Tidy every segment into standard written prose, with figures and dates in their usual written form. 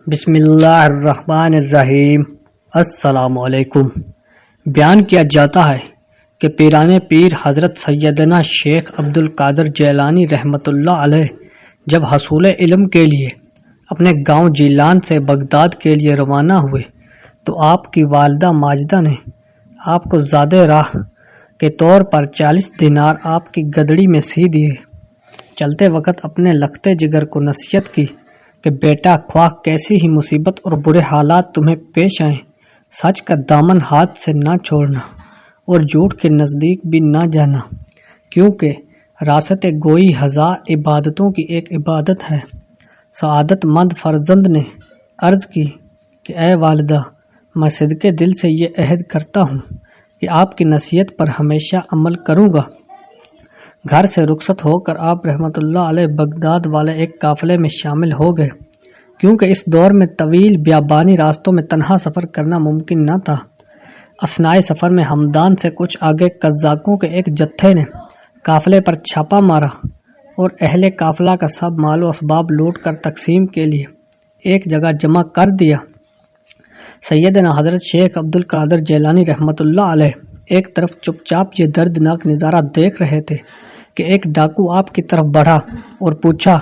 بسم اللہ الرحمن الرحیم۔ السلام علیکم۔ بیان کیا جاتا ہے کہ پیران پیر حضرت سیدنا شیخ عبد القادر جیلانی رحمۃ اللہ علیہ جب حصول علم کے لیے اپنے گاؤں جیلان سے بغداد کے لیے روانہ ہوئے تو آپ کی والدہ ماجدہ نے آپ کو زادِ راہ کے طور پر 40 دینار آپ کی گدڑی میں سی دیے۔ چلتے وقت اپنے لختے جگر کو نصیحت کی کہ بیٹا، خواہ کیسی ہی مصیبت اور برے حالات تمہیں پیش آئیں، سچ کا دامن ہاتھ سے نہ چھوڑنا اور جھوٹ کے نزدیک بھی نہ جانا، کیونکہ راست گوئی ہزار عبادتوں کی ایک عبادت ہے۔ سعادت مند فرزند نے عرض کی کہ اے والدہ، میں صدقے دل سے یہ عہد کرتا ہوں کہ آپ کی نصیحت پر ہمیشہ عمل کروں گا۔ گھر سے رخصت ہو کر آپ رحمۃ اللہ علیہ بغداد والے ایک قافلے میں شامل ہو گئے، کیونکہ اس دور میں طویل بیابانی راستوں میں تنہا سفر کرنا ممکن نہ تھا۔ اثنائے سفر میں ہمدان سے کچھ آگے قزاقوں کے ایک جتھے نے قافلے پر چھاپا مارا اور اہل قافلہ کا سب مال و اسباب لوٹ کر تقسیم کے لیے ایک جگہ جمع کر دیا۔ سیدنا حضرت شیخ عبد القادر جیلانی رحمۃ اللہ علیہ ایک طرف چپ چاپ یہ دردناک نظارہ دیکھ رہے تھے کہ ایک ڈاکو آپ کی طرف بڑھا اور پوچھا،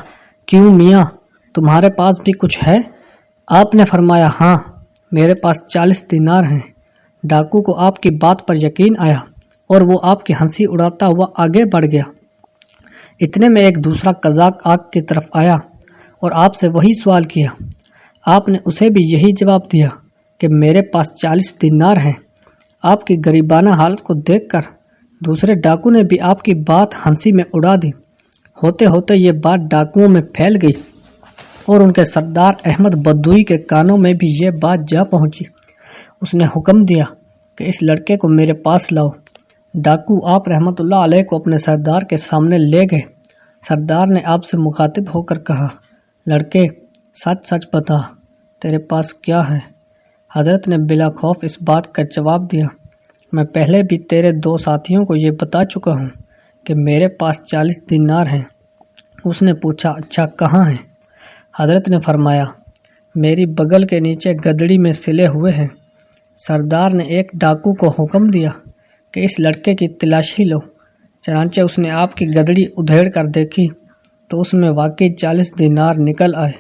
کیوں میاں، تمہارے پاس بھی کچھ ہے؟ آپ نے فرمایا، ہاں، میرے پاس 40 دینار ہیں۔ ڈاکو کو آپ کی بات پر یقین آیا اور وہ آپ کی ہنسی اڑاتا ہوا آگے بڑھ گیا۔ اتنے میں ایک دوسرا قزاق آپ کی طرف آیا اور آپ سے وہی سوال کیا۔ آپ نے اسے بھی یہی جواب دیا کہ میرے پاس 40 دینار ہیں۔ آپ کی غریبانہ حالت کو دیکھ کر دوسرے ڈاکو نے بھی آپ کی بات ہنسی میں اڑا دی۔ ہوتے ہوتے یہ بات ڈاکوؤں میں پھیل گئی اور ان کے سردار احمد بدوئی کے کانوں میں بھی یہ بات جا پہنچی۔ اس نے حکم دیا کہ اس لڑکے کو میرے پاس لاؤ۔ ڈاکو آپ رحمۃ اللہ علیہ کو اپنے سردار کے سامنے لے گئے۔ سردار نے آپ سے مخاطب ہو کر کہا، لڑکے، سچ سچ بتا، تیرے پاس کیا ہے؟ حضرت نے بلا خوف اس بات کا جواب دیا، میں پہلے بھی تیرے 2 ساتھیوں کو یہ بتا چکا ہوں کہ میرے پاس 40 دینار ہیں۔ اس نے پوچھا، اچھا کہاں ہیں؟ حضرت نے فرمایا، میری بغل کے نیچے گدڑی میں سلے ہوئے ہیں۔ سردار نے ایک ڈاکو کو حکم دیا کہ اس لڑکے کی تلاشی لو۔ چنانچہ اس نے آپ کی گدڑی ادھیڑ کر دیکھی تو اس میں واقعی 40 دینار نکل آئے۔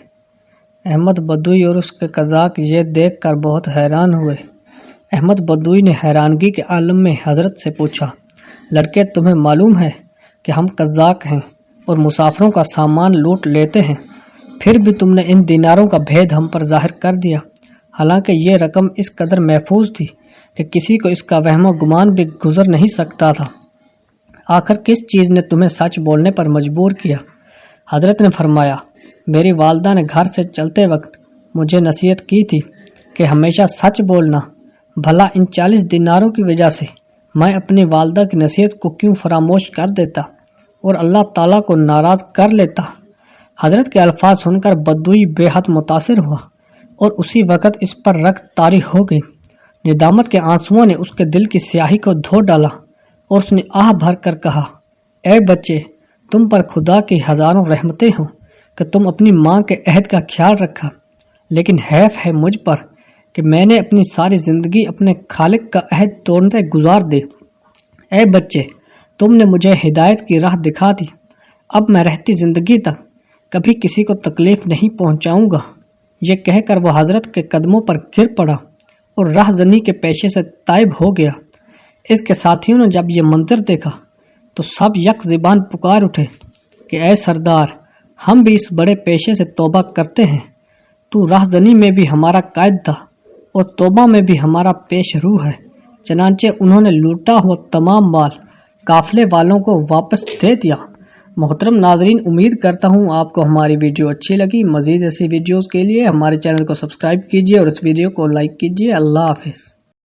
احمد بدوئی اور اس کے قزاق یہ دیکھ کر بہت حیران ہوئے۔ احمد بدوئی نے حیرانگی کے عالم میں حضرت سے پوچھا، لڑکے، تمہیں معلوم ہے کہ ہم قزاق ہیں اور مسافروں کا سامان لوٹ لیتے ہیں، پھر بھی تم نے ان دیناروں کا بھید ہم پر ظاہر کر دیا، حالانکہ یہ رقم اس قدر محفوظ تھی کہ کسی کو اس کا وہم و گمان بھی گزر نہیں سکتا تھا۔ آخر کس چیز نے تمہیں سچ بولنے پر مجبور کیا؟ حضرت نے فرمایا، میری والدہ نے گھر سے چلتے وقت مجھے نصیحت کی تھی کہ ہمیشہ سچ بولنا، بھلا ان 40 دیناروں کی وجہ سے میں اپنی والدہ کی نصیحت کو کیوں فراموش کر دیتا اور اللہ تعالیٰ کو ناراض کر لیتا؟ حضرت کے الفاظ سن کر بدوئی بے حد متاثر ہوا اور اسی وقت اس پر رخ طاری ہو گئی۔ ندامت کے آنسوؤں نے اس کے دل کی سیاہی کو دھو ڈالا اور اس نے آہ بھر کر کہا، اے بچے، تم پر خدا کی ہزاروں رحمتیں ہوں کہ تم اپنی ماں کے عہد کا خیال رکھا، لیکن حیف ہے مجھ پر کہ میں نے اپنی ساری زندگی اپنے خالق کا عہد توڑتے گزار دی۔ اے بچے، تم نے مجھے ہدایت کی راہ دکھا دی، اب میں رہتی زندگی تک کبھی کسی کو تکلیف نہیں پہنچاؤں گا۔ یہ کہہ کر وہ حضرت کے قدموں پر گر پڑا اور راہ زنی کے پیشے سے تائب ہو گیا۔ اس کے ساتھیوں نے جب یہ منظر دیکھا تو سب یک زبان پکار اٹھے کہ اے سردار، ہم بھی اس بڑے پیشے سے توبہ کرتے ہیں۔ تو راہ زنی میں بھی ہمارا قائد تھا اور توبہ میں بھی ہمارا پیش رو ہے۔ چنانچہ انہوں نے لوٹا ہوا تمام مال قافلے والوں کو واپس دے دیا۔ محترم ناظرین، امید کرتا ہوں آپ کو ہماری ویڈیو اچھی لگی۔ مزید ایسی ویڈیوز کے لیے ہمارے چینل کو سبسکرائب کیجیے اور اس ویڈیو کو لائک کیجیے۔ اللہ حافظ۔